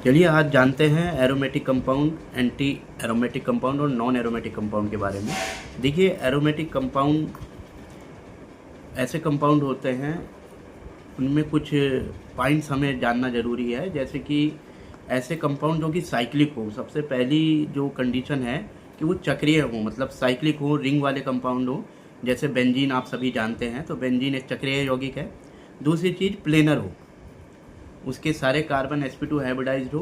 चलिए आज जानते हैं aromatic compound, anti aromatic compound और नॉन एरोमेटिक कंपाउंड के बारे में। देखिए, एरोमेटिक कंपाउंड ऐसे कंपाउंड होते हैं, उनमें कुछ पॉइंट्स हमें जानना ज़रूरी है। जैसे कि ऐसे कंपाउंड जो कि साइक्लिक हो, सबसे पहली जो कंडीशन है कि वो चक्रीय हो, मतलब साइक्लिक हो, रिंग वाले कंपाउंड हो। जैसे बेंजीन आप सभी जानते हैं, तो बेंजीन एक चक्रीय यौगिक है। दूसरी चीज़ प्लेनर हो, उसके सारे कार्बन sp2 हाइब्रिडाइज्ड हो।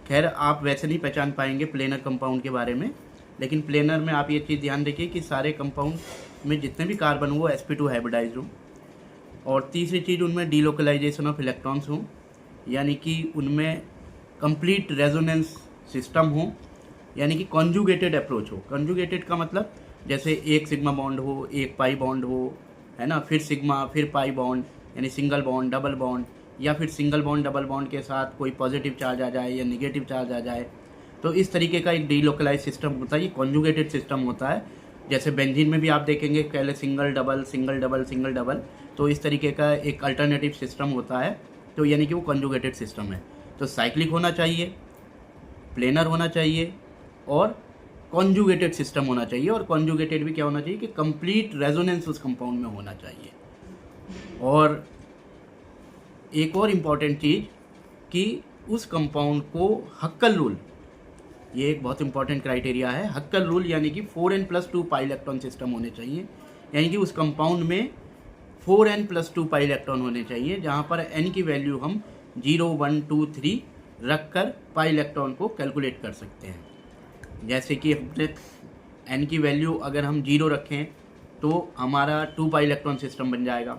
खैर आप वैसे नहीं पहचान पाएंगे प्लेनर कंपाउंड के बारे में, लेकिन प्लेनर में आप ये चीज़ ध्यान रखिए कि सारे कंपाउंड में जितने भी कार्बन हो वो sp2 हाइब्रिडाइज्ड हो। और तीसरी चीज़, उनमें डीलोकलाइजेशन ऑफ इलेक्ट्रॉन्स हो, यानी कि उनमें कंप्लीट रेजोनेंस सिस्टम हो, यानी कि कॉन्जुगेटेड अप्रोच हो। कॉन्जुगेटेड का मतलब जैसे एक सिग्मा बॉन्ड हो, एक पाई बॉन्ड हो, है ना, फिर सिग्मा, फिर पाई बॉन्ड, यानी सिंगल बॉन्ड, डबल बॉन्ड, या फिर सिंगल बॉन्ड डबल बॉन्ड के साथ कोई पॉजिटिव चार्ज आ जाए या निगेटिव चार्ज आ जाए। तो इस तरीके का एक डीलोकलाइज सिस्टम होता है, ये कॉन्जुगेटेड सिस्टम होता है। जैसे बेंजीन में भी आप देखेंगे पहले single double single double single double, तो इस तरीके का एक अल्टरनेटिव सिस्टम होता है। तो यानी कि वो कॉन्जुगेटेड सिस्टम है। तो साइक्लिक होना चाहिए, प्लेनर होना चाहिए और कॉन्जुगेटेड सिस्टम होना चाहिए। और कॉन्जुगेटेड भी क्या होना चाहिए कि कंप्लीट रेजोनेंस उस कंपाउंड में होना चाहिए। और एक और इम्पॉर्टेंट चीज़ कि उस कंपाउंड को हक्कल रूल, ये एक बहुत इंपॉर्टेंट क्राइटेरिया है। हक्कल रूल यानी कि 4n+2 पाई इलेक्ट्रॉन सिस्टम होने चाहिए, यानी कि उस कंपाउंड में 4n+2 पाई इलेक्ट्रॉन होने चाहिए, जहाँ पर n की वैल्यू हम 0, 1, 2, 3 रख कर पाई इलेक्ट्रॉन को कैलकुलेट कर सकते हैं। जैसे कि हमने n की वैल्यू अगर हम 0 रखें तो हमारा 2 पाई इलेक्ट्रॉन सिस्टम बन जाएगा।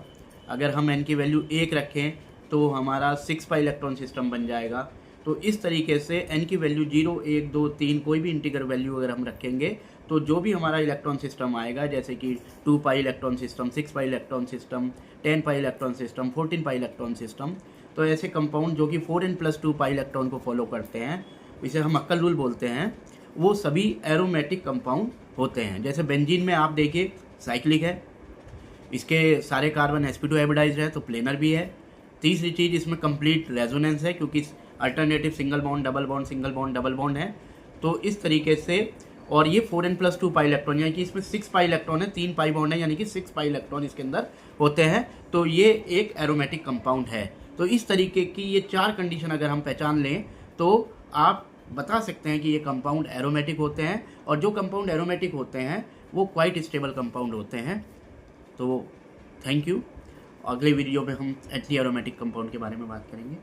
अगर हम n की वैल्यू 1 रखें तो हमारा 6 पाई इलेक्ट्रॉन सिस्टम बन जाएगा। तो इस तरीके से n की वैल्यू 0, 1, 2, 3 कोई भी इंटीगर वैल्यू अगर हम रखेंगे तो जो भी हमारा इलेक्ट्रॉन सिस्टम आएगा, जैसे कि 2 pi electron system, 6 pi electron system, 10 pi electron system, 14 pi electron system, तो ऐसे कंपाउंड जो कि 4n+2 पाई इलेक्ट्रॉन को फॉलो करते हैं, इसे हम हक्कल रूल बोलते हैं, वो सभी एरोमेटिक कंपाउंड होते हैं। जैसे बेंजीन में आप देखिए साइक्लिक है, इसके सारे कार्बन sp2 हाइब्रिडाइज्ड है, तो प्लेनर भी है। तीसरी चीज़, इसमें कंप्लीट रेजोनेंस है, क्योंकि alternative single bond double bond, single bond double bond है। तो इस तरीके से, और ये 4n+2 पाई इलेक्ट्रॉन, यानी कि इसमें 6 पाई इलेक्ट्रॉन है, 3 पाई बॉन्ड है, यानी कि 6 पाई इलेक्ट्रॉन इसके अंदर होते हैं। तो ये एक एरोमेटिक कंपाउंड है। तो इस तरीके की ये 4 कंडीशन अगर हम पहचान लें तो आप बता सकते हैं कि ये कंपाउंड एरोमेटिक होते हैं। और जो कंपाउंड एरोमेटिक होते हैं वो क्वाइट स्टेबल कंपाउंड होते हैं। तो थैंक यू। अगले वीडियो में हम एंटी एरोमेटिक कंपाउंड के बारे में बात करेंगे।